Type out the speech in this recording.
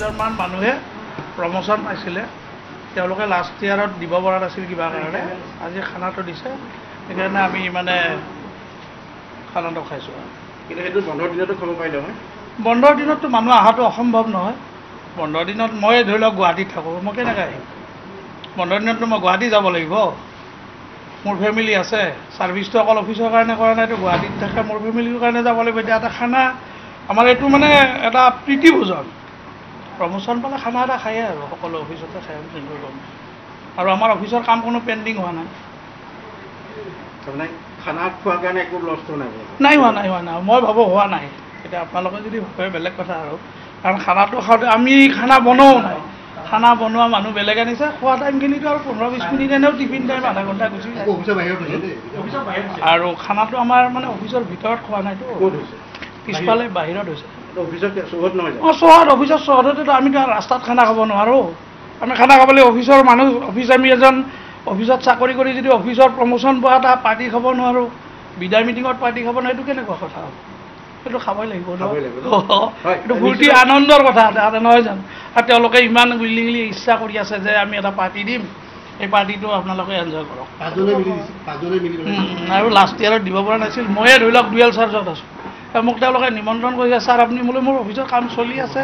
জন মানুহে প্ৰমোশ্যন পাইছিলে তেওঁলোকে লাষ্ট ইয়াৰত দিব পৰা নাছিল কিবা কাৰণে আজি খানাটো দিছে সেইকাৰণে আমি মানে খানাটো খাইছোঁ কিন্তু সেইটো বন্ধৰ দিনতো খাব পাৰিলে হয় বন্ধৰ দিনততো মানুহ অহাটো অসম্ভৱ নহয় বন্ধৰ দিনত মই ধৰি লওক গুৱাহাটীত থাকোঁ মই কেনেকৈ আহিম বন্ধৰ দিনততো মই গুৱাহাটী যাব লাগিব মোৰ ফেমিলি আছে ছাৰ্ভিচটো অকল অফিচৰ কাৰণে কৰা নাইতো গুৱাহাটীত থাকে মোৰ ফেমিলিৰ কাৰণে যাব লাগিব এতিয়া এটা খানা আমাৰ এইটো মানে এটা প্ৰীতি ভোজন প্ৰমোশ্যন পালে খানা এটা খায়ে আৰু সকলো অফিচতে খাই আৰু আমাৰ অফিচৰ কাম কোনো পেণ্ডিং হোৱা নাই তাৰমানে খানা খোৱাৰ কাৰণে একো লছটো নাই হোৱা নাই মই ভাবোঁ হোৱা নাই এতিয়া আপোনালোকে যদি ভাবে বেলেগ কথা আৰু কাৰণ খানাটো খাওঁতে আমি খানা বনোৱাও নাই খানা বনোৱা মানুহ বেলেগ আনিছে খোৱা টাইমখিনিতো আৰু 15-20 মিনিট এনেও টিফিন টাইম আধা ঘণ্টা গুচি যায় আৰু খানাটো আমাৰ মানে অফিচৰ ভিতৰত খোৱা নাইতো পিছফালে বাহিৰত হৈছে চহৰত অফিচৰ চহৰতেতো আমিতো ৰাস্তাত খানা খাব নোৱাৰোঁ আমি খানা খাবলৈ অফিচৰ মানুহ আমি এজন অফিচত চাকৰি কৰি যদি অফিচৰ প্ৰমোশ্যন পোৱা এটা পাৰ্টি খাব নোৱাৰোঁ বিদায় মিটিঙত পাৰ্টি খাব নোৱাৰোঁ এইটো কেনেকুৱা কথা হ'ব সেইটো খাবই লাগিব এইটো ফূৰ্তি আনন্দৰ কথা এটা নহয় জানো আৰু তেওঁলোকে ইমান উইলিংলি ইচ্ছা কৰি আছে যে আমি এটা পাৰ্টি দিম এই পাৰ্টিটো আপোনালোকে এনজয় কৰক আৰু লাষ্ট ইয়াৰত দিব পৰা নাছিল ময়ে ধৰি লওক ডুৱেল চাৰ্জত আছোঁ মোক তেওঁলোকে নিমন্ত্ৰণ কৰিছে ছাৰ আপুনি বোলে মোৰ অফিচৰ কাম চলি আছে